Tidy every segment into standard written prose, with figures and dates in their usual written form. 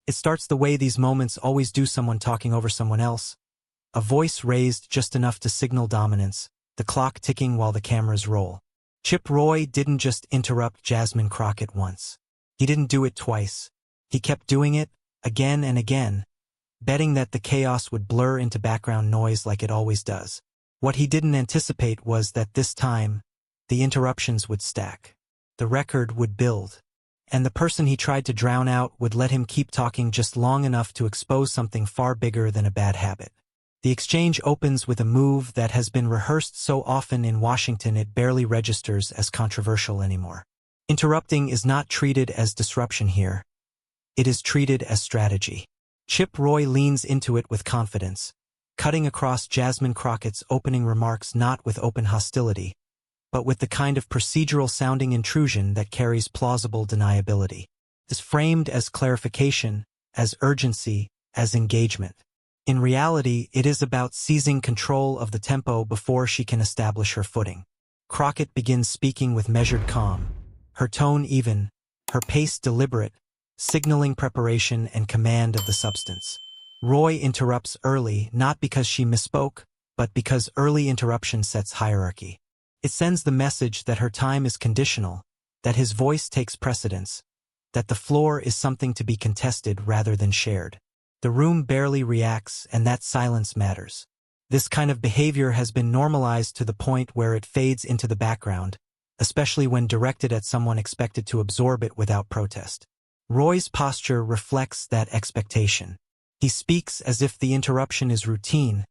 It starts the way these moments always do, someone talking over someone else. A voice raised just enough to signal dominance, the clock ticking while the cameras roll. Chip Roy didn't just interrupt Jasmine Crockett once. He didn't do it twice. He kept doing it, again and again, betting that the chaos would blur into background noise like it always does. What he didn't anticipate was that this time, the interruptions would stack. The record would build. And the person he tried to drown out would let him keep talking just long enough to expose something far bigger than a bad habit. The exchange opens with a move that has been rehearsed so often in Washington it barely registers as controversial anymore. Interrupting is not treated as disruption here. It is treated as strategy. Chip Roy leans into it with confidence, cutting across Jasmine Crockett's opening remarks not with open hostility, but with the kind of procedural-sounding intrusion that carries plausible deniability. It is framed as clarification, as urgency, as engagement. In reality, it is about seizing control of the tempo before she can establish her footing. Crockett begins speaking with measured calm, her tone even, her pace deliberate, signaling preparation and command of the substance. Roy interrupts early, not because she misspoke, but because early interruption sets hierarchy. It sends the message that her time is conditional, that his voice takes precedence, that the floor is something to be contested rather than shared. The room barely reacts, and that silence matters. This kind of behavior has been normalized to the point where it fades into the background, especially when directed at someone expected to absorb it without protest. Roy's posture reflects that expectation. He speaks as if the interruption is routine,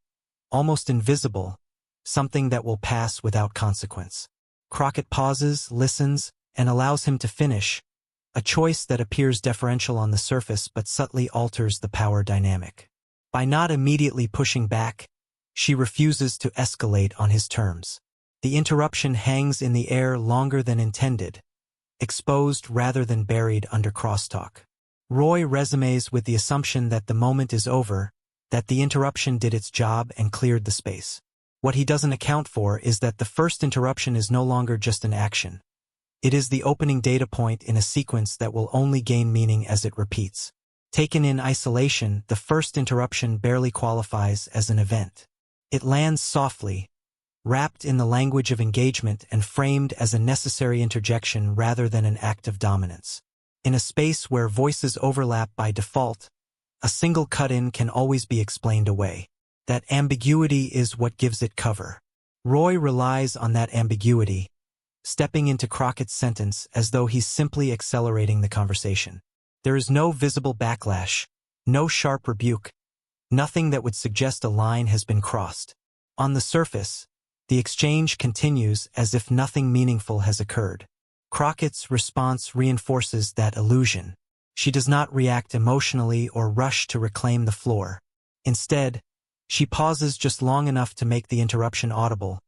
almost invisible, something that will pass without consequence. Crockett pauses, listens, and allows him to finish, a choice that appears deferential on the surface but subtly alters the power dynamic. By not immediately pushing back, she refuses to escalate on his terms. The interruption hangs in the air longer than intended, exposed rather than buried under crosstalk. Roy resumes with the assumption that the moment is over, that the interruption did its job and cleared the space. What he doesn't account for is that the first interruption is no longer just an action. It is the opening data point in a sequence that will only gain meaning as it repeats. Taken in isolation, the first interruption barely qualifies as an event. It lands softly, wrapped in the language of engagement and framed as a necessary interjection rather than an act of dominance. In a space where voices overlap by default, a single cut-in can always be explained away. That ambiguity is what gives it cover. Roy relies on that ambiguity, stepping into Crockett's sentence as though he's simply accelerating the conversation. There is no visible backlash, no sharp rebuke, nothing that would suggest a line has been crossed. On the surface, the exchange continues as if nothing meaningful has occurred. Crockett's response reinforces that illusion. She does not react emotionally or rush to reclaim the floor. Instead, she pauses just long enough to make the interruption audible,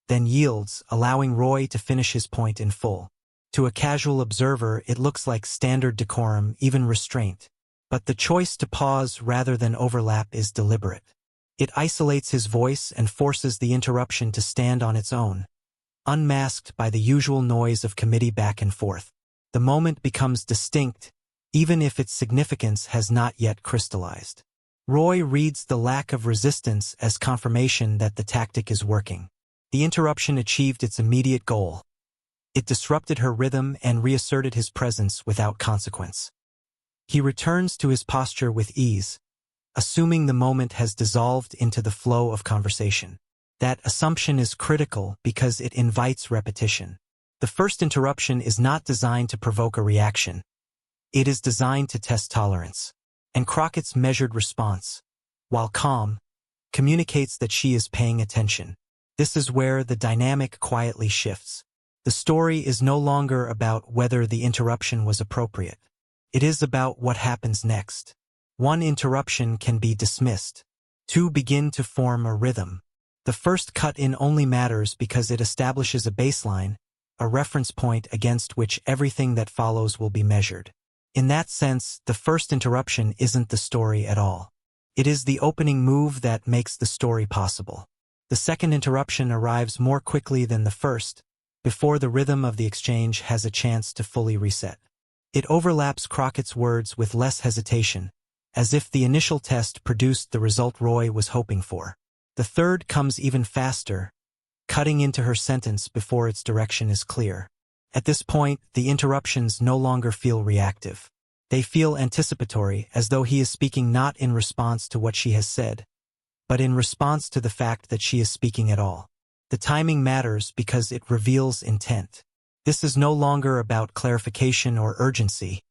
then yields, allowing Roy to finish his point in full. To a casual observer, it looks like standard decorum, even restraint. But the choice to pause rather than overlap is deliberate. It isolates his voice and forces the interruption to stand on its own, unmasked by the usual noise of committee back and forth. The moment becomes distinct, even if its significance has not yet crystallized. Roy reads the lack of resistance as confirmation that the tactic is working. The interruption achieved its immediate goal. It disrupted her rhythm and reasserted his presence without consequence. He returns to his posture with ease, assuming the moment has dissolved into the flow of conversation. That assumption is critical because it invites repetition. The first interruption is not designed to provoke a reaction. It is designed to test tolerance. And Crockett's measured response, while calm, communicates that she is paying attention. This is where the dynamic quietly shifts. The story is no longer about whether the interruption was appropriate. It is about what happens next. One interruption can be dismissed. Two begin to form a rhythm. The first cut-in only matters because it establishes a baseline, a reference point against which everything that follows will be measured. In that sense, the first interruption isn't the story at all. It is the opening move that makes the story possible. The second interruption arrives more quickly than the first, before the rhythm of the exchange has a chance to fully reset. It overlaps Crockett's words with less hesitation, as if the initial test produced the result Roy was hoping for. The third comes even faster, cutting into her sentence before its direction is clear. At this point, the interruptions no longer feel reactive. They feel anticipatory, as though he is speaking not in response to what she has said, but in response to the fact that she is speaking at all. The timing matters because it reveals intent. This is no longer about clarification or urgency.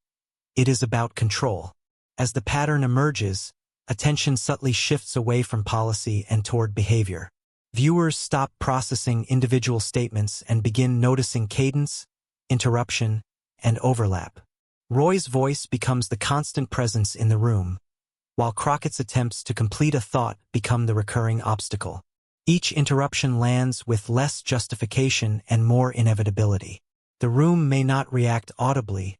It is about control. As the pattern emerges, attention subtly shifts away from policy and toward behavior. Viewers stop processing individual statements and begin noticing cadence, interruption, and overlap. Roy's voice becomes the constant presence in the room, while Crockett's attempts to complete a thought become the recurring obstacle. Each interruption lands with less justification and more inevitability. The room may not react audibly,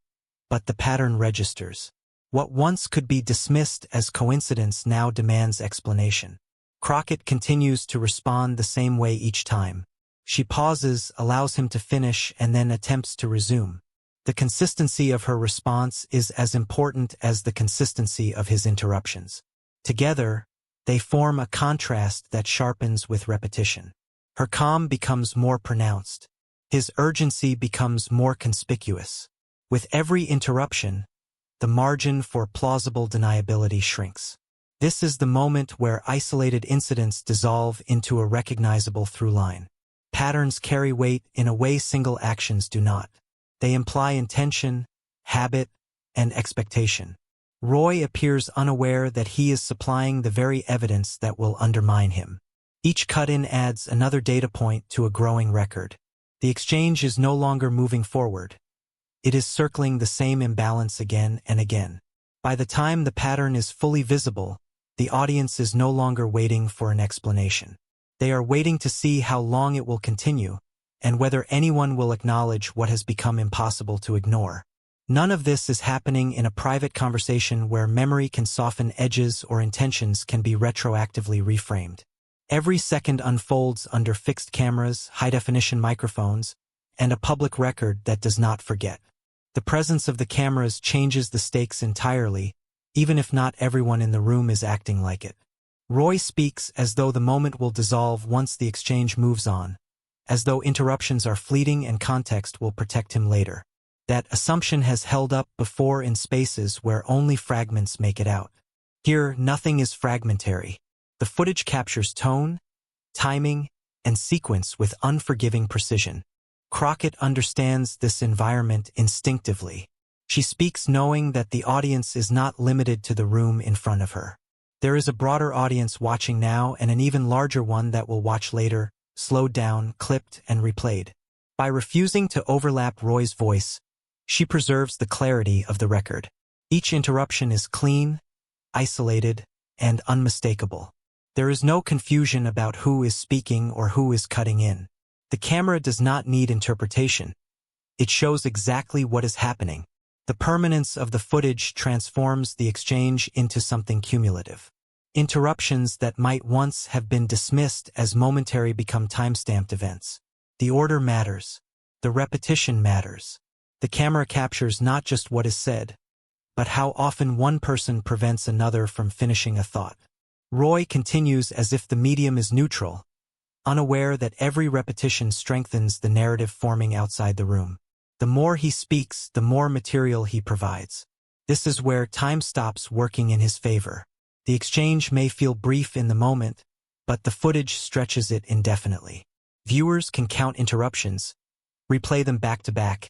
but the pattern registers. What once could be dismissed as coincidence now demands explanation. Crockett continues to respond the same way each time. She pauses, allows him to finish, and then attempts to resume. The consistency of her response is as important as the consistency of his interruptions. Together, they form a contrast that sharpens with repetition. Her calm becomes more pronounced. His urgency becomes more conspicuous. With every interruption, the margin for plausible deniability shrinks. This is the moment where isolated incidents dissolve into a recognizable through line. Patterns carry weight in a way single actions do not. They imply intention, habit, and expectation. Roy appears unaware that he is supplying the very evidence that will undermine him. Each cut-in adds another data point to a growing record. The exchange is no longer moving forward. It is circling the same imbalance again and again. By the time the pattern is fully visible, the audience is no longer waiting for an explanation. They are waiting to see how long it will continue, and whether anyone will acknowledge what has become impossible to ignore. None of this is happening in a private conversation where memory can soften edges or intentions can be retroactively reframed. Every second unfolds under fixed cameras, high-definition microphones, and a public record that does not forget. The presence of the cameras changes the stakes entirely, even if not everyone in the room is acting like it. Roy speaks as though the moment will dissolve once the exchange moves on, as though interruptions are fleeting and context will protect him later. That assumption has held up before in spaces where only fragments make it out. Here, nothing is fragmentary. The footage captures tone, timing, and sequence with unforgiving precision. Crockett understands this environment instinctively. She speaks knowing that the audience is not limited to the room in front of her. There is a broader audience watching now and an even larger one that will watch later, slowed down, clipped, and replayed. By refusing to overlap Roy's voice, she preserves the clarity of the record. Each interruption is clean, isolated, and unmistakable. There is no confusion about who is speaking or who is cutting in. The camera does not need interpretation. It shows exactly what is happening. The permanence of the footage transforms the exchange into something cumulative. Interruptions that might once have been dismissed as momentary become time-stamped events. The order matters. The repetition matters. The camera captures not just what is said, but how often one person prevents another from finishing a thought. Roy continues as if the medium is neutral, unaware that every repetition strengthens the narrative forming outside the room. The more he speaks, the more material he provides. This is where time stops working in his favor. The exchange may feel brief in the moment, but the footage stretches it indefinitely. Viewers can count interruptions, replay them back to back,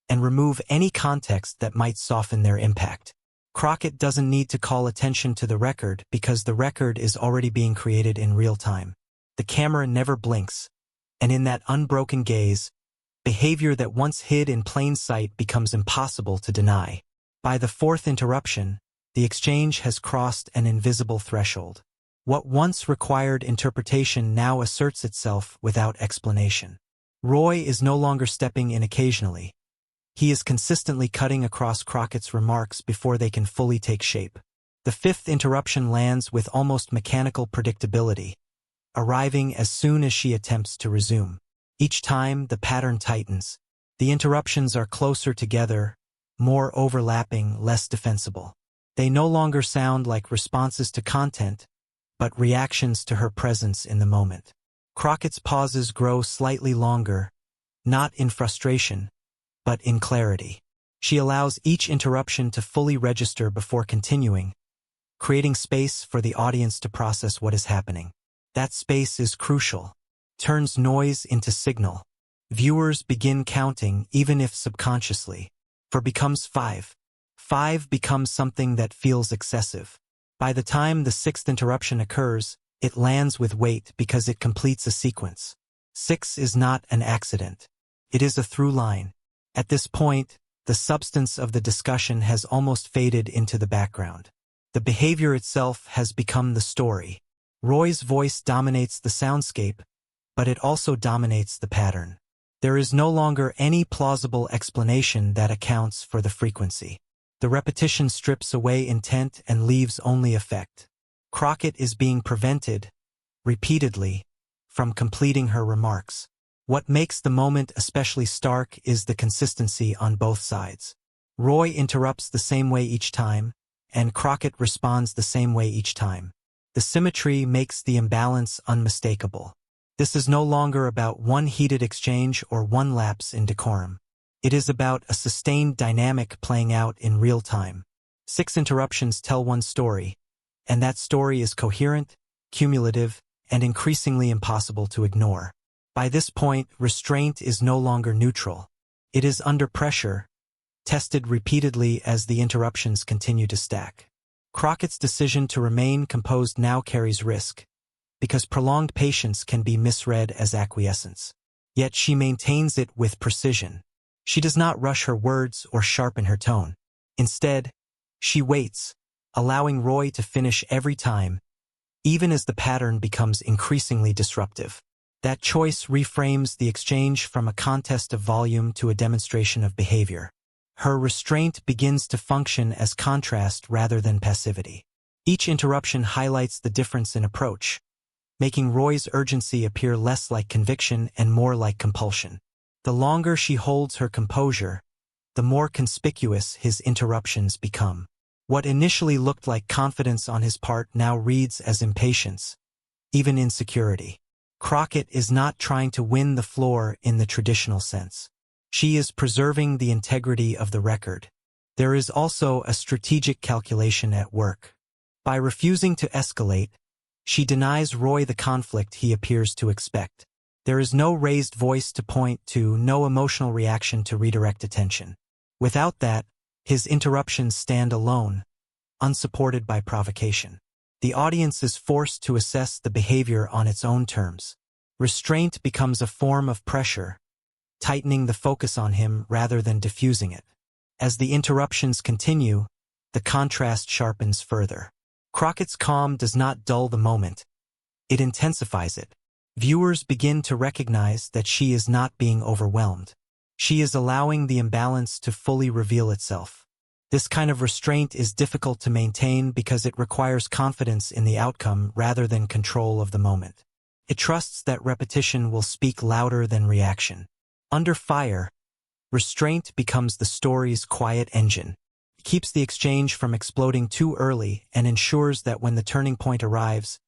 and remove any context that might soften their impact. Crockett doesn't need to call attention to the record because the record is already being created in real time. The camera never blinks, and in that unbroken gaze, behavior that once hid in plain sight becomes impossible to deny. By the fourth interruption, the exchange has crossed an invisible threshold. What once required interpretation now asserts itself without explanation. Roy is no longer stepping in occasionally. He is consistently cutting across Crockett's remarks before they can fully take shape. The fifth interruption lands with almost mechanical predictability, arriving as soon as she attempts to resume. Each time, the pattern tightens. The interruptions are closer together, more overlapping, less defensible. They no longer sound like responses to content, but reactions to her presence in the moment. Crockett's pauses grow slightly longer, not in frustration, but in clarity. She allows each interruption to fully register before continuing, creating space for the audience to process what is happening. That space is crucial. Turns noise into signal. Viewers begin counting, even if subconsciously. 4 becomes 5. 5 becomes something that feels excessive. By the time the 6th interruption occurs, it lands with weight because it completes a sequence. 6 is not an accident. It is a through line. At this point, the substance of the discussion has almost faded into the background. The behavior itself has become the story. Roy's voice dominates the soundscape, but it also dominates the pattern. There is no longer any plausible explanation that accounts for the frequency. The repetition strips away intent and leaves only effect. Crockett is being prevented, repeatedly, from completing her remarks. What makes the moment especially stark is the consistency on both sides. Roy interrupts the same way each time, and Crockett responds the same way each time. The symmetry makes the imbalance unmistakable. This is no longer about one heated exchange or one lapse in decorum. It is about a sustained dynamic playing out in real time. 6 interruptions tell one story, and that story is coherent, cumulative, and increasingly impossible to ignore. By this point, restraint is no longer neutral. It is under pressure, tested repeatedly as the interruptions continue to stack. Crockett's decision to remain composed now carries risk, because prolonged patience can be misread as acquiescence. Yet she maintains it with precision. She does not rush her words or sharpen her tone. Instead, she waits, allowing Roy to finish every time, even as the pattern becomes increasingly disruptive. That choice reframes the exchange from a contest of volume to a demonstration of behavior. Her restraint begins to function as contrast rather than passivity. Each interruption highlights the difference in approach, making Roy's urgency appear less like conviction and more like compulsion. The longer she holds her composure, the more conspicuous his interruptions become. What initially looked like confidence on his part now reads as impatience, even insecurity. Crockett is not trying to win the floor in the traditional sense. She is preserving the integrity of the record. There is also a strategic calculation at work. By refusing to escalate, she denies Roy the conflict he appears to expect. There is no raised voice to point to, no emotional reaction to redirect attention. Without that, his interruptions stand alone, unsupported by provocation. The audience is forced to assess the behavior on its own terms. Restraint becomes a form of pressure, tightening the focus on him rather than diffusing it. As the interruptions continue, the contrast sharpens further. Crockett's calm does not dull the moment. It intensifies it. Viewers begin to recognize that she is not being overwhelmed. She is allowing the imbalance to fully reveal itself. This kind of restraint is difficult to maintain because it requires confidence in the outcome rather than control of the moment. It trusts that repetition will speak louder than reaction. Under fire, restraint becomes the story's quiet engine. It keeps the exchange from exploding too early and ensures that when the turning point arrives,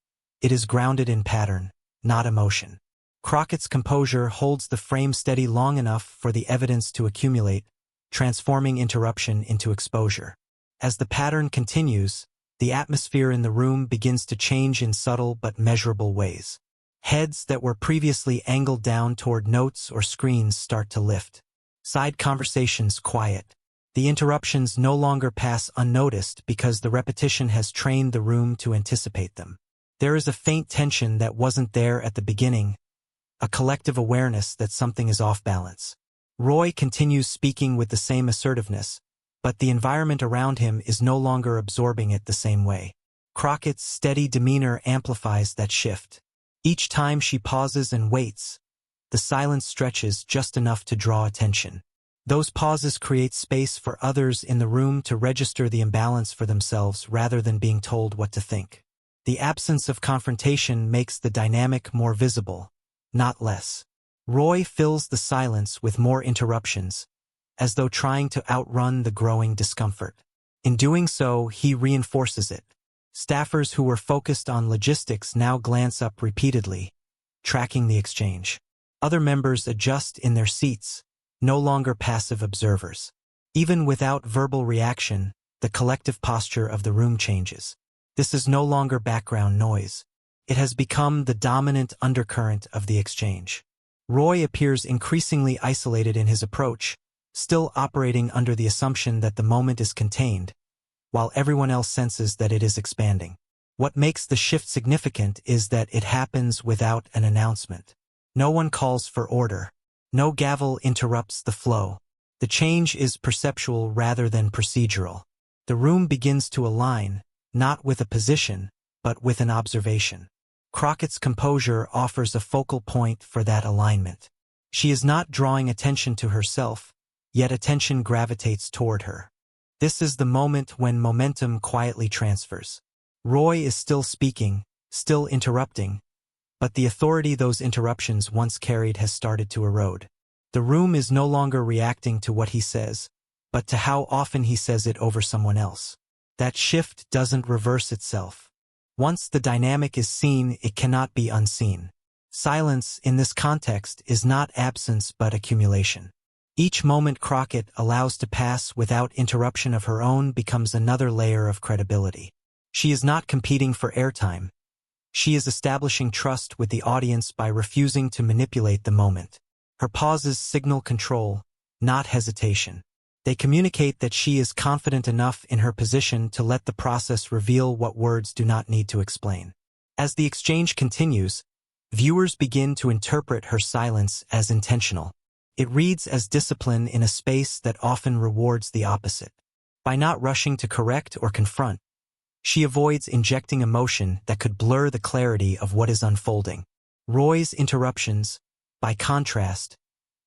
it is grounded in pattern, not emotion. Crockett's composure holds the frame steady long enough for the evidence to accumulate, transforming interruption into exposure. As the pattern continues, the atmosphere in the room begins to change in subtle but measurable ways. Heads that were previously angled down toward notes or screens start to lift. Side conversations quiet. The interruptions no longer pass unnoticed because the repetition has trained the room to anticipate them. There is a faint tension that wasn't there at the beginning, a collective awareness that something is off balance. Roy continues speaking with the same assertiveness, but the environment around him is no longer absorbing it the same way. Crockett's steady demeanor amplifies that shift. Each time she pauses and waits, the silence stretches just enough to draw attention. Those pauses create space for others in the room to register the imbalance for themselves rather than being told what to think. The absence of confrontation makes the dynamic more visible, not less. Roy fills the silence with more interruptions, as though trying to outrun the growing discomfort. In doing so, he reinforces it. Staffers who were focused on logistics now glance up repeatedly, tracking the exchange. Other members adjust in their seats, no longer passive observers. Even without verbal reaction, the collective posture of the room changes. This is no longer background noise. It has become the dominant undercurrent of the exchange. Roy appears increasingly isolated in his approach, still operating under the assumption that the moment is contained, while everyone else senses that it is expanding. What makes the shift significant is that it happens without an announcement. No one calls for order. No gavel interrupts the flow. The change is perceptual rather than procedural. The room begins to align, not with a position, but with an observation. Crockett's composure offers a focal point for that alignment. She is not drawing attention to herself, yet attention gravitates toward her. This is the moment when momentum quietly transfers. Roy is still speaking, still interrupting, but the authority those interruptions once carried has started to erode. The room is no longer reacting to what he says, but to how often he says it over someone else. That shift doesn't reverse itself. Once the dynamic is seen, it cannot be unseen. Silence, in this context, is not absence but accumulation. Each moment Crockett allows to pass without interruption of her own becomes another layer of credibility. She is not competing for airtime. She is establishing trust with the audience by refusing to manipulate the moment. Her pauses signal control, not hesitation. They communicate that she is confident enough in her position to let the process reveal what words do not need to explain. As the exchange continues, viewers begin to interpret her silence as intentional. It reads as discipline in a space that often rewards the opposite. By not rushing to correct or confront, she avoids injecting emotion that could blur the clarity of what is unfolding. Roy's interruptions, by contrast,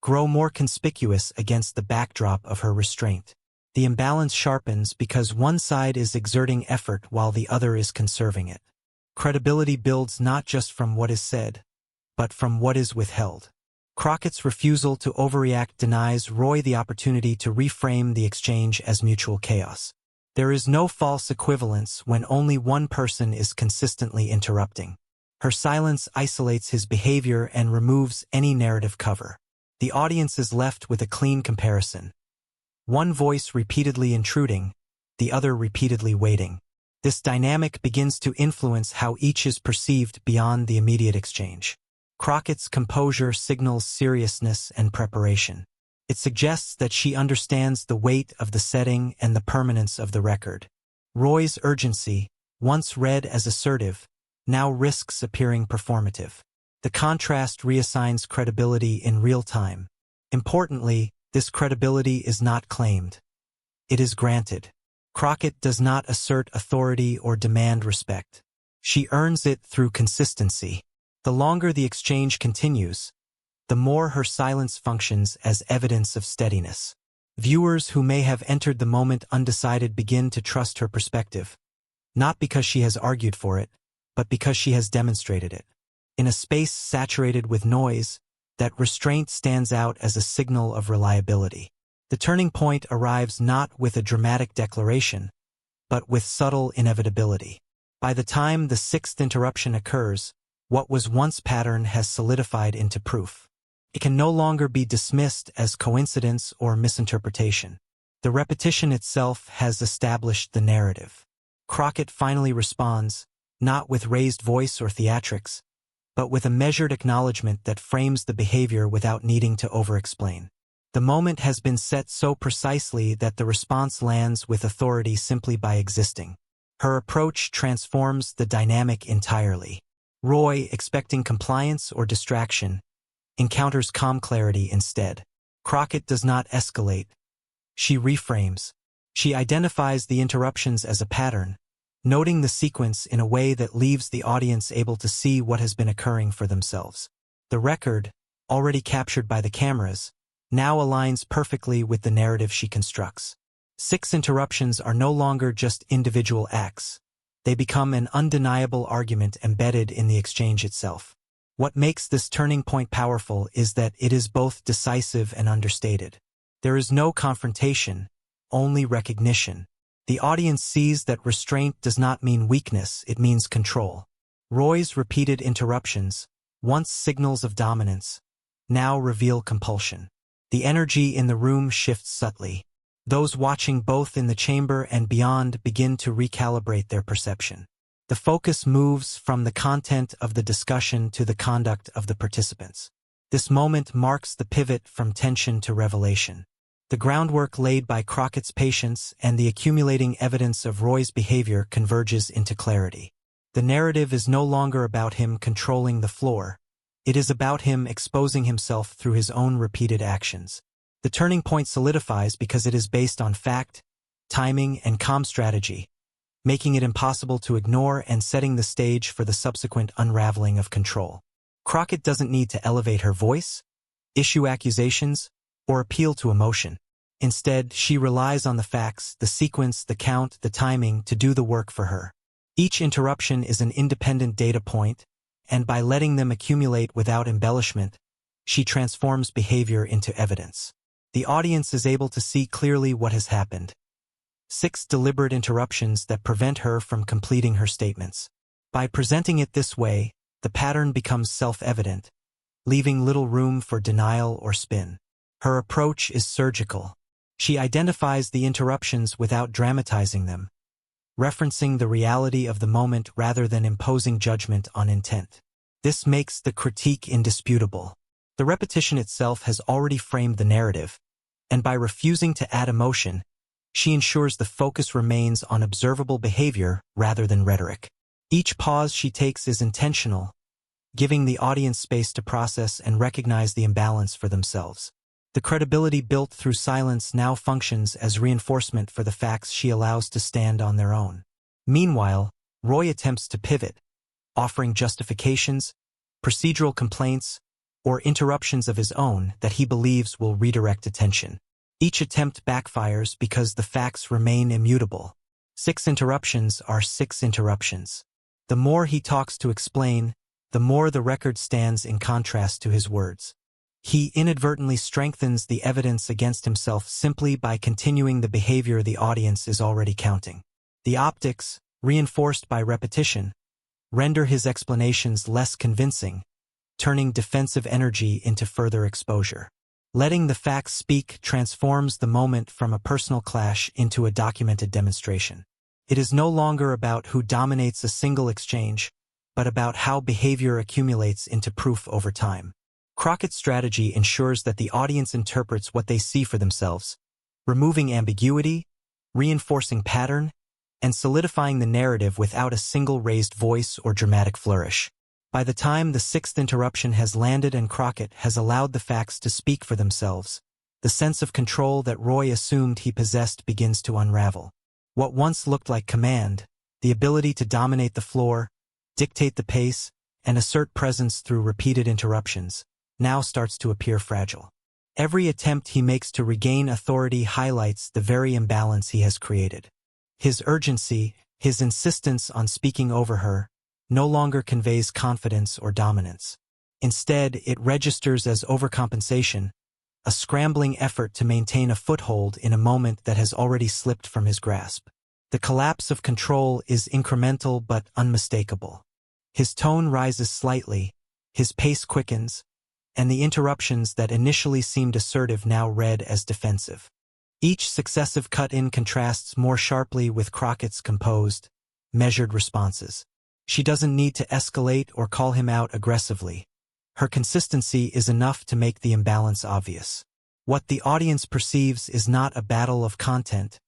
grow more conspicuous against the backdrop of her restraint. The imbalance sharpens because one side is exerting effort while the other is conserving it. Credibility builds not just from what is said, but from what is withheld. Crockett's refusal to overreact denies Roy the opportunity to reframe the exchange as mutual chaos. There is no false equivalence when only one person is consistently interrupting. Her silence isolates his behavior and removes any narrative cover. The audience is left with a clean comparison. One voice repeatedly intruding, the other repeatedly waiting. This dynamic begins to influence how each is perceived beyond the immediate exchange. Crockett's composure signals seriousness and preparation. It suggests that she understands the weight of the setting and the permanence of the record. Roy's urgency, once read as assertive, now risks appearing performative. The contrast reassigns credibility in real time. Importantly, this credibility is not claimed. It is granted. Crockett does not assert authority or demand respect. She earns it through consistency. The longer the exchange continues, the more her silence functions as evidence of steadiness. Viewers who may have entered the moment undecided begin to trust her perspective, not because she has argued for it, but because she has demonstrated it. In a space saturated with noise, that restraint stands out as a signal of reliability. The turning point arrives not with a dramatic declaration, but with subtle inevitability. By the time the sixth interruption occurs, what was once pattern has solidified into proof. It can no longer be dismissed as coincidence or misinterpretation. The repetition itself has established the narrative. Crockett finally responds, not with raised voice or theatrics, but with a measured acknowledgement that frames the behavior without needing to over-explain. The moment has been set so precisely that the response lands with authority simply by existing. Her approach transforms the dynamic entirely. Roy, expecting compliance or distraction, encounters calm clarity instead. Crockett does not escalate. She reframes. She identifies the interruptions as a pattern, noting the sequence in a way that leaves the audience able to see what has been occurring for themselves. The record, already captured by the cameras, now aligns perfectly with the narrative she constructs. 6 interruptions are no longer just individual acts. They become an undeniable argument embedded in the exchange itself. What makes this turning point powerful is that it is both decisive and understated. There is no confrontation, only recognition. The audience sees that restraint does not mean weakness, it means control. Roy's repeated interruptions, once signals of dominance, now reveal compulsion. The energy in the room shifts subtly. Those watching both in the chamber and beyond begin to recalibrate their perception. The focus moves from the content of the discussion to the conduct of the participants. This moment marks the pivot from tension to revelation. The groundwork laid by Crockett's patience and the accumulating evidence of Roy's behavior converges into clarity. The narrative is no longer about him controlling the floor. It is about him exposing himself through his own repeated actions. The turning point solidifies because it is based on fact, timing, and calm strategy, making it impossible to ignore and setting the stage for the subsequent unraveling of control. Crockett doesn't need to elevate her voice, issue accusations, or appeal to emotion. Instead, she relies on the facts, the sequence, the count, the timing to do the work for her. Each interruption is an independent data point, and by letting them accumulate without embellishment, she transforms behavior into evidence. The audience is able to see clearly what has happened. 6 deliberate interruptions that prevent her from completing her statements. By presenting it this way, the pattern becomes self-evident, leaving little room for denial or spin. Her approach is surgical. She identifies the interruptions without dramatizing them, referencing the reality of the moment rather than imposing judgment on intent. This makes the critique indisputable. The repetition itself has already framed the narrative, and by refusing to add emotion, she ensures the focus remains on observable behavior rather than rhetoric. Each pause she takes is intentional, giving the audience space to process and recognize the imbalance for themselves. The credibility built through silence now functions as reinforcement for the facts she allows to stand on their own. Meanwhile, Roy attempts to pivot, offering justifications, procedural complaints, or interruptions of his own that he believes will redirect attention. Each attempt backfires because the facts remain immutable. 6 interruptions are 6 interruptions. The more he talks to explain, the more the record stands in contrast to his words. He inadvertently strengthens the evidence against himself simply by continuing the behavior the audience is already counting. The optics, reinforced by repetition, render his explanations less convincing, turning defensive energy into further exposure. Letting the facts speak transforms the moment from a personal clash into a documented demonstration. It is no longer about who dominates a single exchange, but about how behavior accumulates into proof over time. Crockett's strategy ensures that the audience interprets what they see for themselves, removing ambiguity, reinforcing pattern, and solidifying the narrative without a single raised voice or dramatic flourish. By the time the 6th interruption has landed and Crockett has allowed the facts to speak for themselves, the sense of control that Roy assumed he possessed begins to unravel. What once looked like command, the ability to dominate the floor, dictate the pace, and assert presence through repeated interruptions, now starts to appear fragile. Every attempt he makes to regain authority highlights the very imbalance he has created. His urgency, his insistence on speaking over her, no longer conveys confidence or dominance. Instead, it registers as overcompensation, a scrambling effort to maintain a foothold in a moment that has already slipped from his grasp. The collapse of control is incremental but unmistakable. His tone rises slightly, his pace quickens, and the interruptions that initially seemed assertive now read as defensive. Each successive cut-in contrasts more sharply with Crockett's composed, measured responses. She doesn't need to escalate or call him out aggressively. Her consistency is enough to make the imbalance obvious. What the audience perceives is not a battle of content,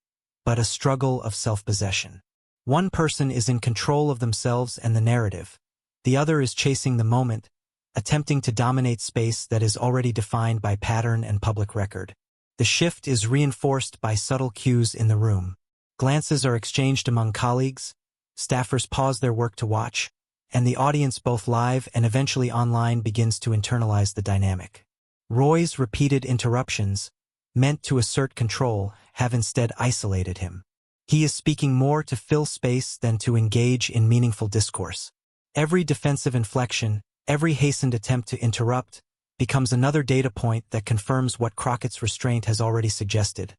but a struggle of self-possession. One person is in control of themselves and the narrative. The other is chasing the moment, attempting to dominate space that is already defined by pattern and public record. The shift is reinforced by subtle cues in the room. Glances are exchanged among colleagues, staffers pause their work to watch, and the audience both live and eventually online begins to internalize the dynamic. Roy's repeated interruptions, meant to assert control, have instead isolated him. He is speaking more to fill space than to engage in meaningful discourse. Every defensive inflection, every hastened attempt to interrupt, becomes another data point that confirms what Crockett's restraint has already suggested.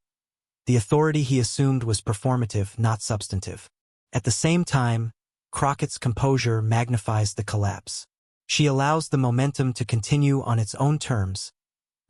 The authority he assumed was performative, not substantive. At the same time, Crockett's composure magnifies the collapse. She allows the momentum to continue on its own terms,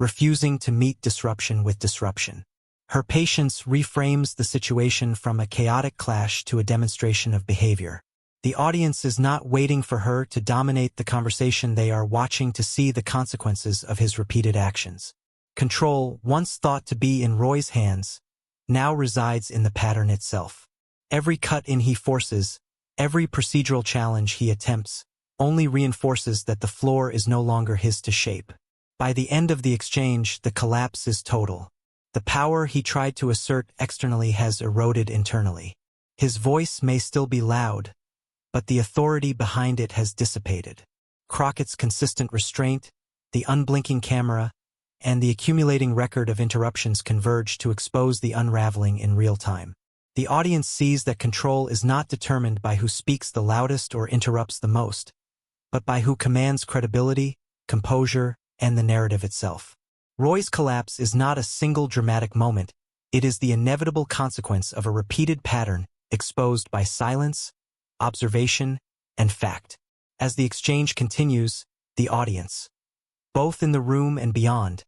refusing to meet disruption with disruption. Her patience reframes the situation from a chaotic clash to a demonstration of behavior. The audience is not waiting for her to dominate the conversation, they are watching to see the consequences of his repeated actions. Control, once thought to be in Roy's hands, now resides in the pattern itself. Every cut-in he forces, every procedural challenge he attempts, only reinforces that the floor is no longer his to shape. By the end of the exchange, the collapse is total. The power he tried to assert externally has eroded internally. His voice may still be loud, but the authority behind it has dissipated. Crockett's consistent restraint, the unblinking camera, and the accumulating record of interruptions converge to expose the unraveling in real time. The audience sees that control is not determined by who speaks the loudest or interrupts the most, but by who commands credibility, composure, and the narrative itself. Roy's collapse is not a single dramatic moment, it is the inevitable consequence of a repeated pattern exposed by silence, observation, and fact. As the exchange continues, the audience, both in the room and beyond,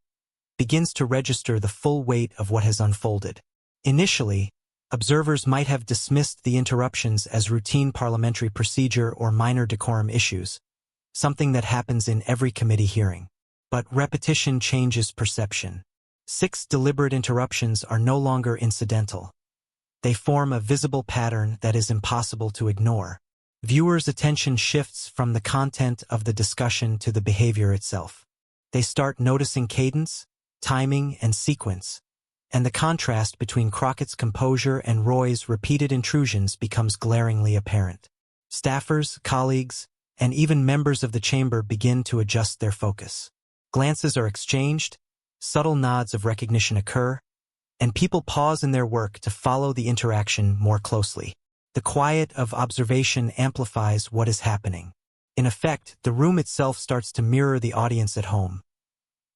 begins to register the full weight of what has unfolded. Initially, observers might have dismissed the interruptions as routine parliamentary procedure or minor decorum issues, something that happens in every committee hearing. But repetition changes perception. 6 deliberate interruptions are no longer incidental. They form a visible pattern that is impossible to ignore. Viewers' attention shifts from the content of the discussion to the behavior itself. They start noticing cadence, timing, and sequence, and the contrast between Crockett's composure and Roy's repeated intrusions becomes glaringly apparent. Staffers, colleagues, and even members of the chamber begin to adjust their focus. Glances are exchanged, subtle nods of recognition occur, and people pause in their work to follow the interaction more closely. The quiet of observation amplifies what is happening. In effect, the room itself starts to mirror the audience at home,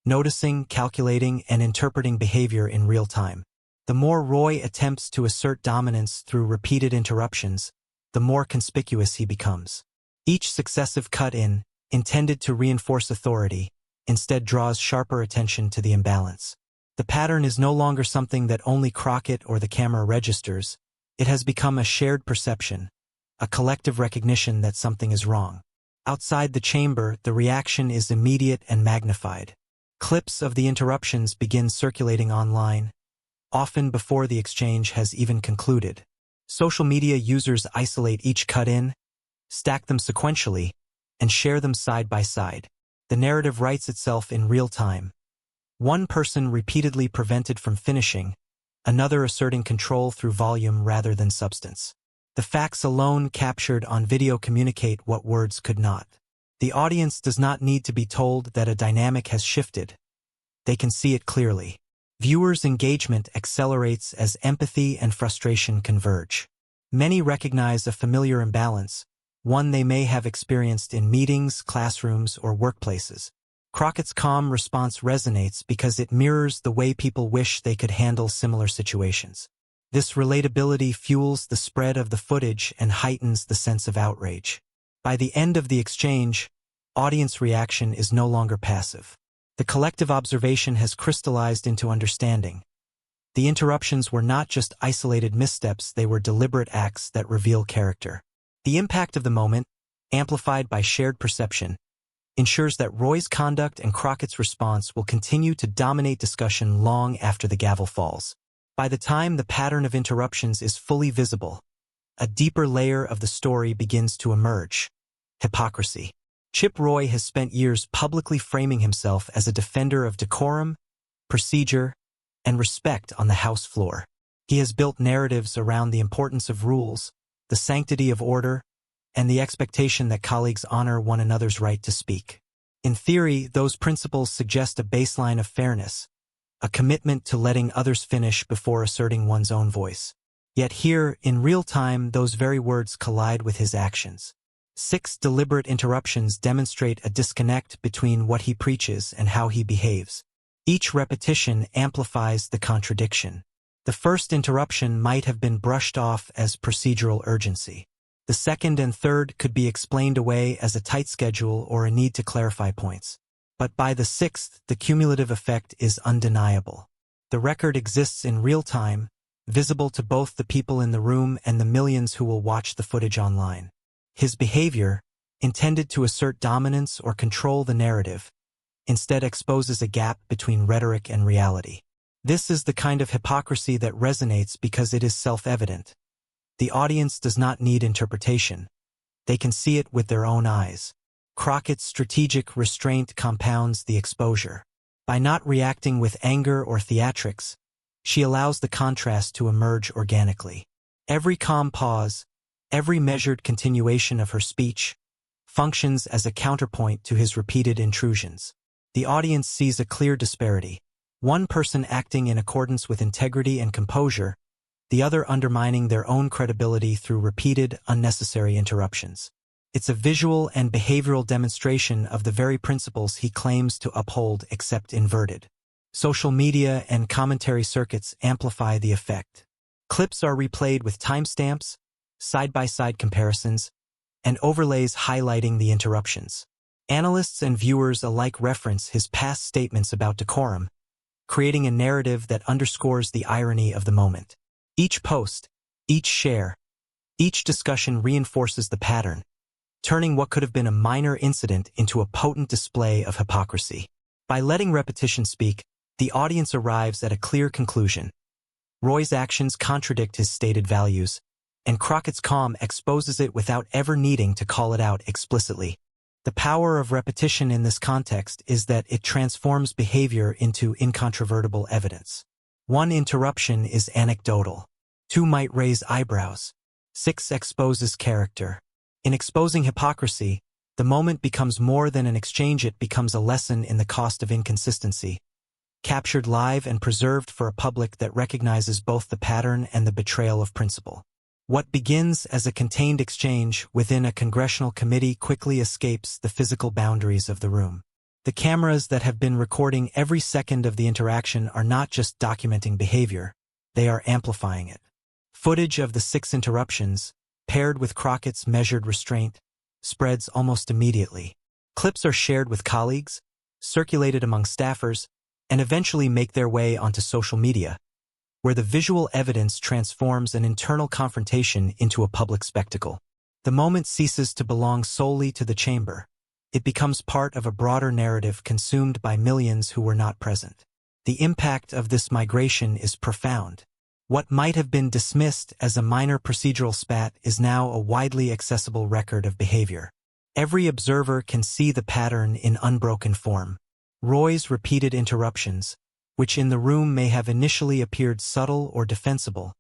noticing, calculating, and interpreting behavior in real time. The more Roy attempts to assert dominance through repeated interruptions, the more conspicuous he becomes. Each successive cut-in, intended to reinforce authority, instead draws sharper attention to the imbalance. The pattern is no longer something that only Crockett or the camera registers. It has become a shared perception, a collective recognition that something is wrong. Outside the chamber, the reaction is immediate and magnified. Clips of the interruptions begin circulating online, often before the exchange has even concluded. Social media users isolate each cut-in, stack them sequentially, and share them side by side. The narrative writes itself in real time. One person repeatedly prevented from finishing, another asserting control through volume rather than substance. The facts alone captured on video communicate what words could not. The audience does not need to be told that a dynamic has shifted. They can see it clearly. Viewers' engagement accelerates as empathy and frustration converge. Many recognize a familiar imbalance, one they may have experienced in meetings, classrooms, or workplaces. Crockett's calm response resonates because it mirrors the way people wish they could handle similar situations. This relatability fuels the spread of the footage and heightens the sense of outrage. By the end of the exchange, audience reaction is no longer passive. The collective observation has crystallized into understanding. The interruptions were not just isolated missteps, they were deliberate acts that reveal character. The impact of the moment, amplified by shared perception, ensures that Roy's conduct and Crockett's response will continue to dominate discussion long after the gavel falls. By the time the pattern of interruptions is fully visible, a deeper layer of the story begins to emerge: hypocrisy. Chip Roy has spent years publicly framing himself as a defender of decorum, procedure, and respect on the House floor. He has built narratives around the importance of rules, the sanctity of order, and the expectation that colleagues honor one another's right to speak. In theory, those principles suggest a baseline of fairness, a commitment to letting others finish before asserting one's own voice. Yet here, in real time, those very words collide with his actions. 6 deliberate interruptions demonstrate a disconnect between what he preaches and how he behaves. Each repetition amplifies the contradiction. The first interruption might have been brushed off as procedural urgency. The second and third could be explained away as a tight schedule or a need to clarify points. But by the sixth, the cumulative effect is undeniable. The record exists in real time, visible to both the people in the room and the millions who will watch the footage online. His behavior, intended to assert dominance or control the narrative, instead exposes a gap between rhetoric and reality. This is the kind of hypocrisy that resonates because it is self-evident. The audience does not need interpretation. They can see it with their own eyes. Crockett's strategic restraint compounds the exposure. By not reacting with anger or theatrics, she allows the contrast to emerge organically. Every calm pause, every measured continuation of her speech, functions as a counterpoint to his repeated intrusions. The audience sees a clear disparity. One person acting in accordance with integrity and composure, the other undermining their own credibility through repeated, unnecessary interruptions. It's a visual and behavioral demonstration of the very principles he claims to uphold except inverted. Social media and commentary circuits amplify the effect. Clips are replayed with timestamps, side-by-side comparisons, and overlays highlighting the interruptions. Analysts and viewers alike reference his past statements about decorum, creating a narrative that underscores the irony of the moment. Each post, each share, each discussion reinforces the pattern, turning what could have been a minor incident into a potent display of hypocrisy. By letting repetition speak, the audience arrives at a clear conclusion. Roy's actions contradict his stated values, and Crockett's calm exposes it without ever needing to call it out explicitly. The power of repetition in this context is that it transforms behavior into incontrovertible evidence. One interruption is anecdotal. 2 might raise eyebrows. 6 exposes character. In exposing hypocrisy, the moment becomes more than an exchange, it becomes a lesson in the cost of inconsistency, captured live and preserved for a public that recognizes both the pattern and the betrayal of principle. What begins as a contained exchange within a congressional committee quickly escapes the physical boundaries of the room. The cameras that have been recording every second of the interaction are not just documenting behavior, they are amplifying it. Footage of the 6 interruptions, paired with Crockett's measured restraint, spreads almost immediately. Clips are shared with colleagues, circulated among staffers, and eventually make their way onto social media, where the visual evidence transforms an internal confrontation into a public spectacle. The moment ceases to belong solely to the chamber. It becomes part of a broader narrative consumed by millions who were not present. The impact of this migration is profound. What might have been dismissed as a minor procedural spat is now a widely accessible record of behavior. Every observer can see the pattern in unbroken form. Roy's repeated interruptions, which in the room may have initially appeared subtle or defensible,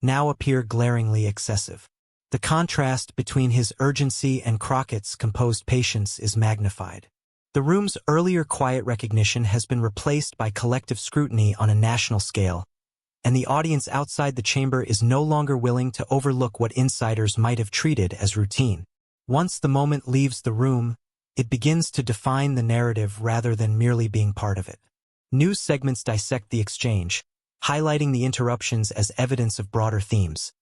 now appear glaringly excessive. The contrast between his urgency and Crockett's composed patience is magnified. The room's earlier quiet recognition has been replaced by collective scrutiny on a national scale, and the audience outside the chamber is no longer willing to overlook what insiders might have treated as routine. Once the moment leaves the room, it begins to define the narrative rather than merely being part of it. News segments dissect the exchange, highlighting the interruptions as evidence of broader themes: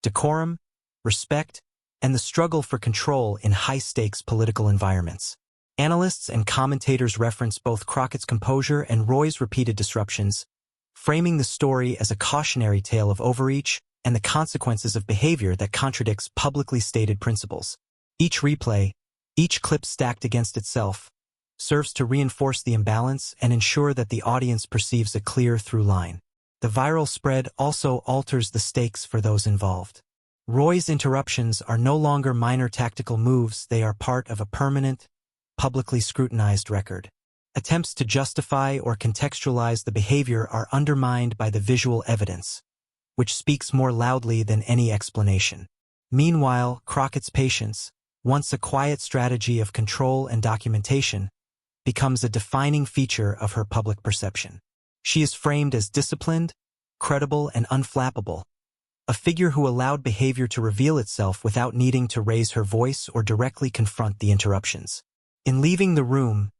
decorum, respect, and the struggle for control in high-stakes political environments. Analysts and commentators reference both Crockett's composure and Roy's repeated disruptions, framing the story as a cautionary tale of overreach and the consequences of behavior that contradicts publicly stated principles. Each replay, each clip stacked against itself, serves to reinforce the imbalance and ensure that the audience perceives a clear through line. The viral spread also alters the stakes for those involved. Roy's interruptions are no longer minor tactical moves, they are part of a permanent, publicly scrutinized record. Attempts to justify or contextualize the behavior are undermined by the visual evidence, which speaks more loudly than any explanation. Meanwhile, Crockett's patience, once a quiet strategy of control and documentation, becomes a defining feature of her public perception. She is framed as disciplined, credible, and unflappable, a figure who allowed behavior to reveal itself without needing to raise her voice or directly confront the interruptions. In leaving the room,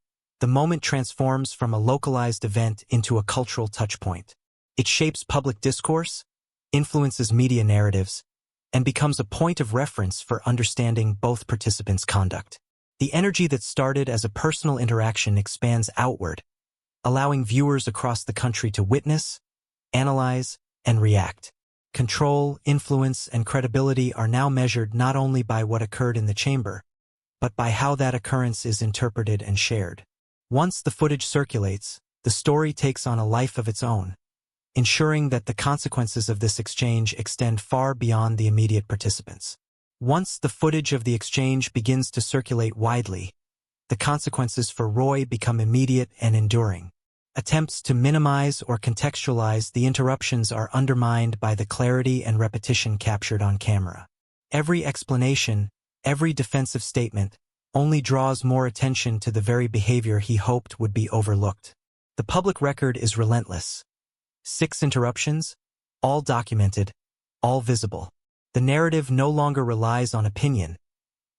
the moment transforms from a localized event into a cultural touchpoint. It shapes public discourse, influences media narratives, and becomes a point of reference for understanding both participants' conduct. The energy that started as a personal interaction expands outward, allowing viewers across the country to witness, analyze, and react. Control, influence, and credibility are now measured not only by what occurred in the chamber, but by how that occurrence is interpreted and shared. Once the footage circulates, the story takes on a life of its own, ensuring that the consequences of this exchange extend far beyond the immediate participants. Once the footage of the exchange begins to circulate widely, the consequences for Roy become immediate and enduring. Attempts to minimize or contextualize the interruptions are undermined by the clarity and repetition captured on camera. Every explanation, every defensive statement, only draws more attention to the very behavior he hoped would be overlooked. The public record is relentless. 6 interruptions, all documented, all visible. The narrative no longer relies on opinion.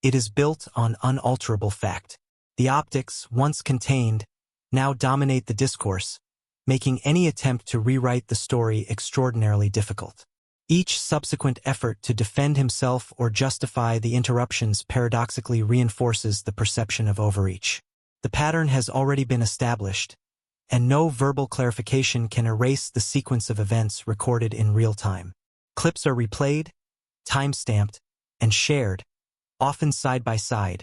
It is built on unalterable fact. The optics, once contained, now dominate the discourse, making any attempt to rewrite the story extraordinarily difficult. Each subsequent effort to defend himself or justify the interruptions paradoxically reinforces the perception of overreach. The pattern has already been established, and no verbal clarification can erase the sequence of events recorded in real time. Clips are replayed, time-stamped, and shared, often side by side,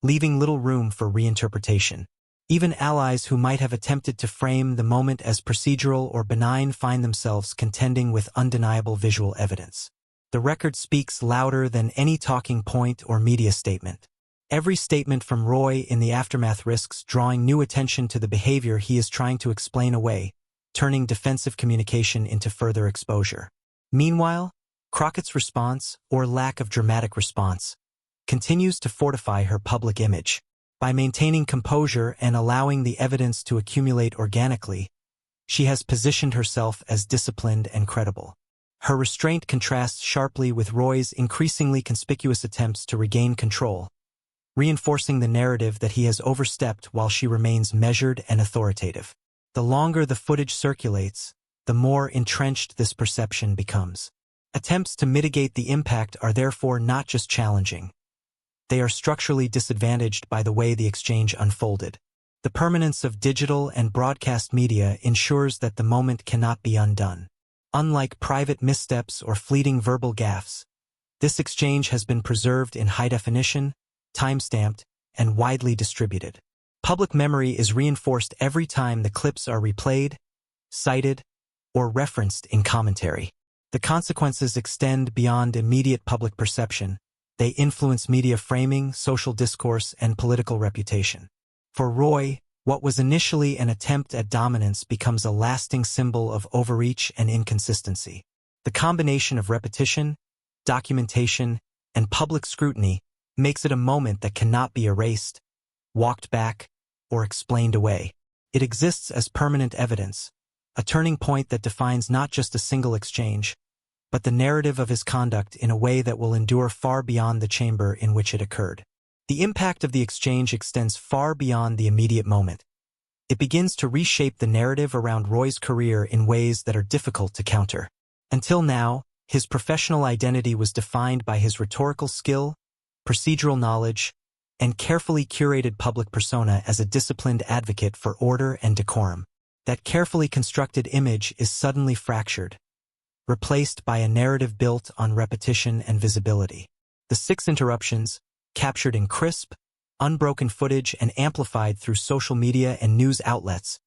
leaving little room for reinterpretation. Even allies who might have attempted to frame the moment as procedural or benign find themselves contending with undeniable visual evidence. The record speaks louder than any talking point or media statement. Every statement from Roy in the aftermath risks drawing new attention to the behavior he is trying to explain away, turning defensive communication into further exposure. Meanwhile, Crockett's response, or lack of dramatic response, continues to fortify her public image. By maintaining composure and allowing the evidence to accumulate organically, she has positioned herself as disciplined and credible. Her restraint contrasts sharply with Roy's increasingly conspicuous attempts to regain control, reinforcing the narrative that he has overstepped while she remains measured and authoritative. The longer the footage circulates, the more entrenched this perception becomes. Attempts to mitigate the impact are therefore not just challenging. They are structurally disadvantaged by the way the exchange unfolded. The permanence of digital and broadcast media ensures that the moment cannot be undone. Unlike private missteps or fleeting verbal gaffes, this exchange has been preserved in high definition, time-stamped, and widely distributed. Public memory is reinforced every time the clips are replayed, cited, or referenced in commentary. The consequences extend beyond immediate public perception. They influence media framing, social discourse, and political reputation. For Roy, what was initially an attempt at dominance becomes a lasting symbol of overreach and inconsistency. The combination of repetition, documentation, and public scrutiny makes it a moment that cannot be erased, walked back, or explained away. It exists as permanent evidence, a turning point that defines not just a single exchange, but the narrative of his conduct in a way that will endure far beyond the chamber in which it occurred. The impact of the exchange extends far beyond the immediate moment. It begins to reshape the narrative around Roy's career in ways that are difficult to counter. Until now, his professional identity was defined by his rhetorical skill, procedural knowledge, and carefully curated public persona as a disciplined advocate for order and decorum. That carefully constructed image is suddenly fractured, replaced by a narrative built on repetition and visibility. The 6 interruptions, captured in crisp, unbroken footage and amplified through social media and news outlets,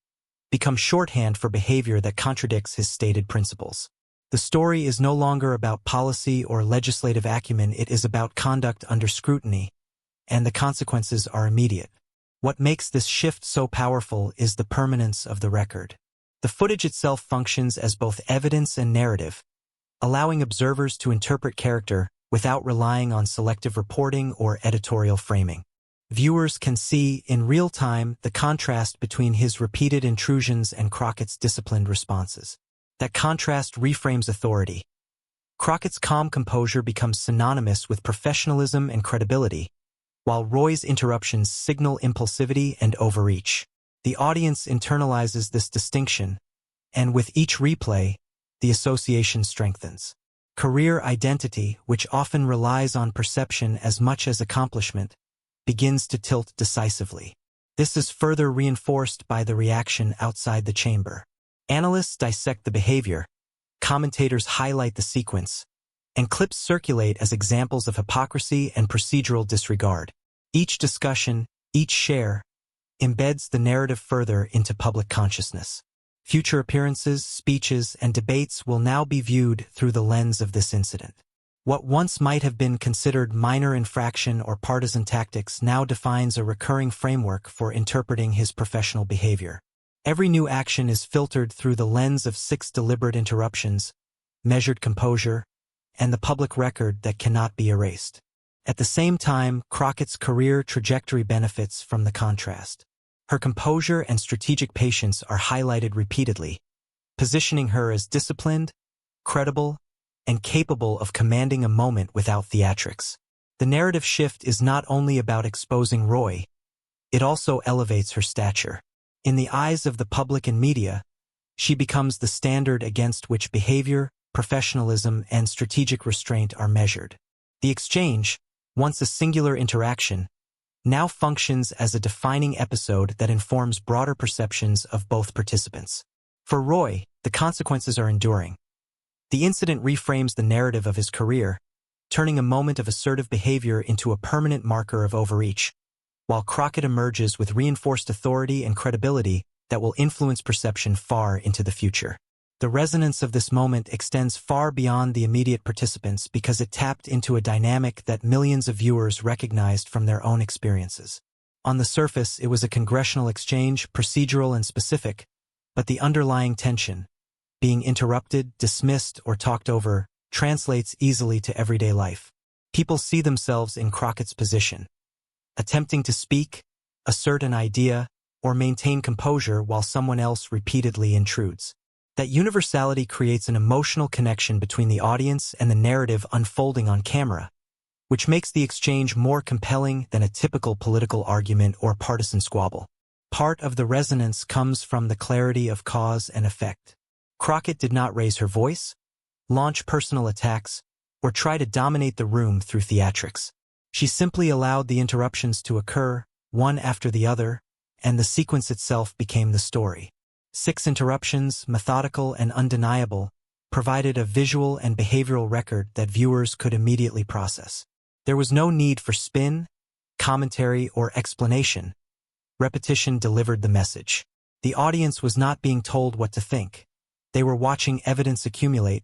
become shorthand for behavior that contradicts his stated principles. The story is no longer about policy or legislative acumen, it is about conduct under scrutiny, and the consequences are immediate. What makes this shift so powerful is the permanence of the record. The footage itself functions as both evidence and narrative, allowing observers to interpret character without relying on selective reporting or editorial framing. Viewers can see, in real time, the contrast between his repeated intrusions and Crockett's disciplined responses. That contrast reframes authority. Crockett's calm composure becomes synonymous with professionalism and credibility, while Roy's interruptions signal impulsivity and overreach. The audience internalizes this distinction, and with each replay, the association strengthens. Career identity, which often relies on perception as much as accomplishment, begins to tilt decisively. This is further reinforced by the reaction outside the chamber. Analysts dissect the behavior, commentators highlight the sequence, and clips circulate as examples of hypocrisy and procedural disregard. Each discussion, each share, embeds the narrative further into public consciousness. Future appearances, speeches, and debates will now be viewed through the lens of this incident. What once might have been considered minor infraction or partisan tactics now defines a recurring framework for interpreting his professional behavior. Every new action is filtered through the lens of 6 deliberate interruptions, measured composure, and the public record that cannot be erased. At the same time, Crockett's career trajectory benefits from the contrast. Her composure and strategic patience are highlighted repeatedly, positioning her as disciplined, credible, and capable of commanding a moment without theatrics. The narrative shift is not only about exposing Roy, it also elevates her stature. In the eyes of the public and media, she becomes the standard against which behavior, professionalism, and strategic restraint are measured. The exchange, once a singular interaction, now functions as a defining episode that informs broader perceptions of both participants. For Roy, the consequences are enduring. The incident reframes the narrative of his career, turning a moment of assertive behavior into a permanent marker of overreach, while Crockett emerges with reinforced authority and credibility that will influence perception far into the future. The resonance of this moment extends far beyond the immediate participants because it tapped into a dynamic that millions of viewers recognized from their own experiences. On the surface, it was a congressional exchange, procedural and specific, but the underlying tension, being interrupted, dismissed, or talked over, translates easily to everyday life. People see themselves in Crockett's position, attempting to speak, assert an idea, or maintain composure while someone else repeatedly intrudes. That universality creates an emotional connection between the audience and the narrative unfolding on camera, which makes the exchange more compelling than a typical political argument or partisan squabble. Part of the resonance comes from the clarity of cause and effect. Crockett did not raise her voice, launch personal attacks, or try to dominate the room through theatrics. She simply allowed the interruptions to occur, one after the other, and the sequence itself became the story. 6 interruptions, methodical and undeniable, provided a visual and behavioral record that viewers could immediately process. There was no need for spin, commentary, or explanation. Repetition delivered the message. The audience was not being told what to think. They were watching evidence accumulate,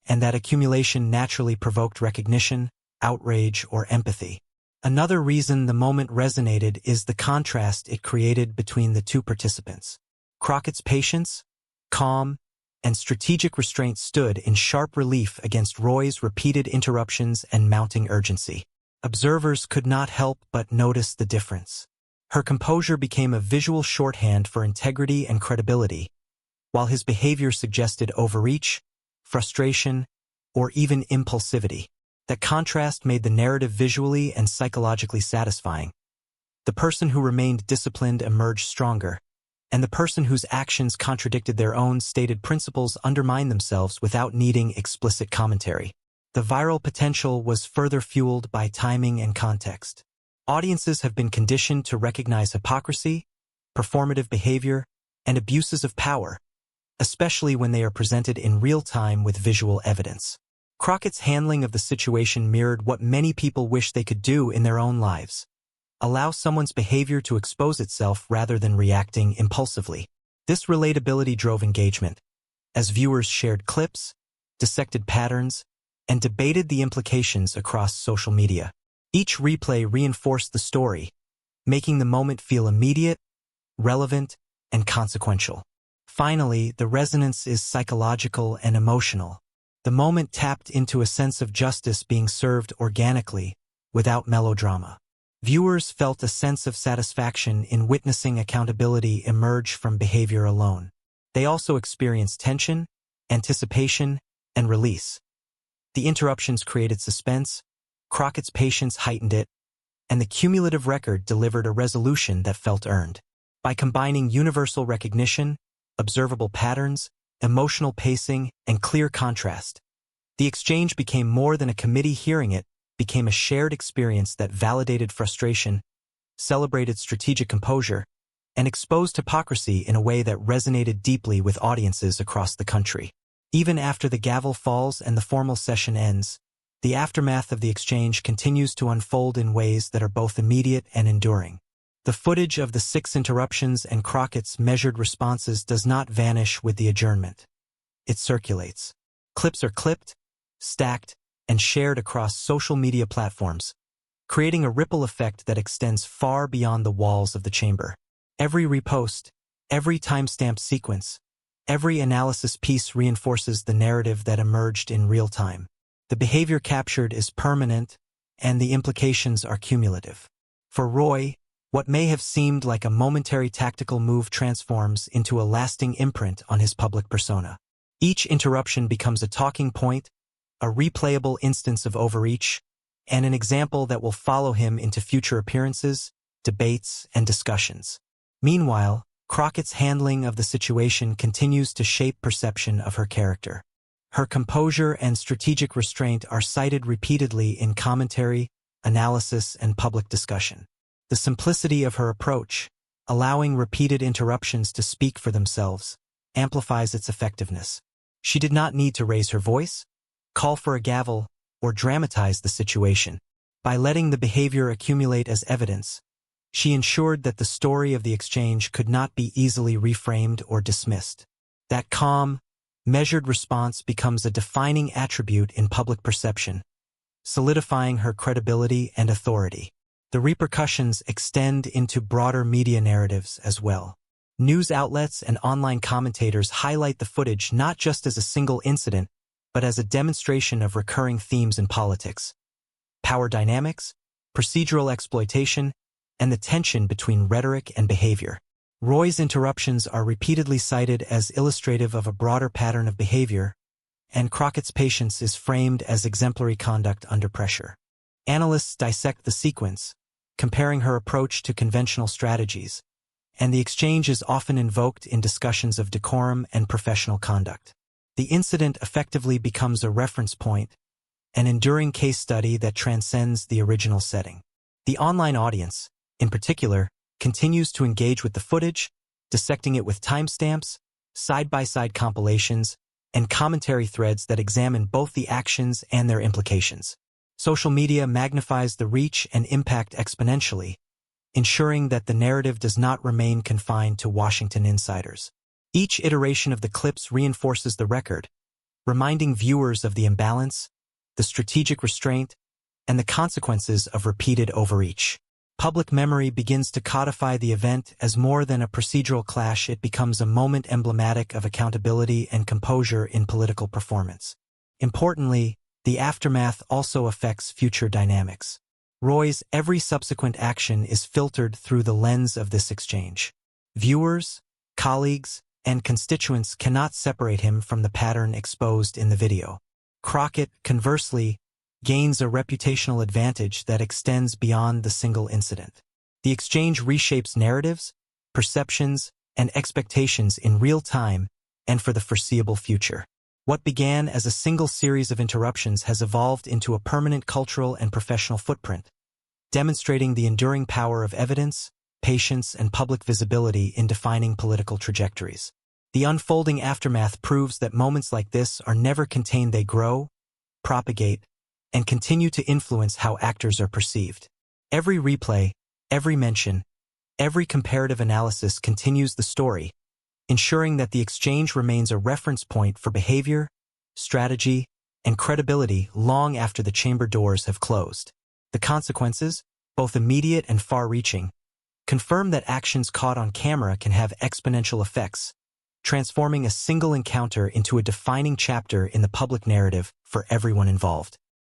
and that accumulation naturally provoked recognition, outrage, or empathy. Another reason the moment resonated is the contrast it created between the 2 participants. Crockett's patience, calm, and strategic restraint stood in sharp relief against Roy's repeated interruptions and mounting urgency. Observers could not help but notice the difference. Her composure became a visual shorthand for integrity and credibility, while his behavior suggested overreach, frustration, or even impulsivity. That contrast made the narrative visually and psychologically satisfying. The person who remained disciplined emerged stronger, and the person whose actions contradicted their own stated principles undermined themselves without needing explicit commentary. The viral potential was further fueled by timing and context. Audiences have been conditioned to recognize hypocrisy, performative behavior, and abuses of power, especially when they are presented in real time with visual evidence. Crockett's handling of the situation mirrored what many people wish they could do in their own lives: allow someone's behavior to expose itself rather than reacting impulsively. This relatability drove engagement, as viewers shared clips, dissected patterns, and debated the implications across social media. Each replay reinforced the story, making the moment feel immediate, relevant, and consequential. Finally, the resonance is psychological and emotional. The moment tapped into a sense of justice being served organically, without melodrama. Viewers felt a sense of satisfaction in witnessing accountability emerge from behavior alone. They also experienced tension, anticipation, and release, The interruptions created suspense, Crockett's patience heightened it, and the cumulative record delivered a resolution that felt earned. By combining universal recognition, observable patterns, emotional pacing, and clear contrast, the exchange became more than a committee hearing it, became a shared experience that validated frustration, celebrated strategic composure, and exposed hypocrisy in a way that resonated deeply with audiences across the country. Even after the gavel falls and the formal session ends, the aftermath of the exchange continues to unfold in ways that are both immediate and enduring. The footage of the 6 interruptions and Crockett's measured responses does not vanish with the adjournment. It circulates. Clips are clipped, stacked, and shared across social media platforms, creating a ripple effect that extends far beyond the walls of the chamber. Every repost, every timestamp sequence, every analysis piece reinforces the narrative that emerged in real time. The behavior captured is permanent, and the implications are cumulative. For Roy, what may have seemed like a momentary tactical move transforms into a lasting imprint on his public persona. Each interruption becomes a talking point, a replayable instance of overreach, and an example that will follow him into future appearances, debates, and discussions. Meanwhile, Crockett's handling of the situation continues to shape perception of her character. Her composure and strategic restraint are cited repeatedly in commentary, analysis, and public discussion. The simplicity of her approach, allowing repeated interruptions to speak for themselves, amplifies its effectiveness. She did not need to raise her voice, call for a gavel, or dramatize the situation. By letting the behavior accumulate as evidence, she ensured that the story of the exchange could not be easily reframed or dismissed. That calm, measured response becomes a defining attribute in public perception, solidifying her credibility and authority. The repercussions extend into broader media narratives as well. News outlets and online commentators highlight the footage not just as a single incident, but as a demonstration of recurring themes in politics: power dynamics, procedural exploitation, and the tension between rhetoric and behavior. Roy's interruptions are repeatedly cited as illustrative of a broader pattern of behavior, and Crockett's patience is framed as exemplary conduct under pressure. Analysts dissect the sequence, comparing her approach to conventional strategies, and the exchange is often invoked in discussions of decorum and professional conduct. The incident effectively becomes a reference point, an enduring case study that transcends the original setting. The online audience, in particular, continues to engage with the footage, dissecting it with timestamps, side-by-side compilations, and commentary threads that examine both the actions and their implications. Social media magnifies the reach and impact exponentially, ensuring that the narrative does not remain confined to Washington insiders. Each iteration of the clips reinforces the record, reminding viewers of the imbalance, the strategic restraint, and the consequences of repeated overreach. Public memory begins to codify the event as more than a procedural clash. It becomes a moment emblematic of accountability and composure in political performance. Importantly, the aftermath also affects future dynamics. Roy's every subsequent action is filtered through the lens of this exchange. Viewers, colleagues, and constituents cannot separate him from the pattern exposed in the video. Crockett, conversely, gains a reputational advantage that extends beyond the single incident. The exchange reshapes narratives, perceptions, and expectations in real time and for the foreseeable future. What began as a single series of interruptions has evolved into a permanent cultural and professional footprint, demonstrating the enduring power of evidence, patience, and public visibility in defining political trajectories. The unfolding aftermath proves that moments like this are never contained. They grow, propagate, and continue to influence how actors are perceived. Every replay, every mention, every comparative analysis continues the story, ensuring that the exchange remains a reference point for behavior, strategy, and credibility long after the chamber doors have closed. The consequences, both immediate and far-reaching, confirm that actions caught on camera can have exponential effects, transforming a single encounter into a defining chapter in the public narrative for everyone involved.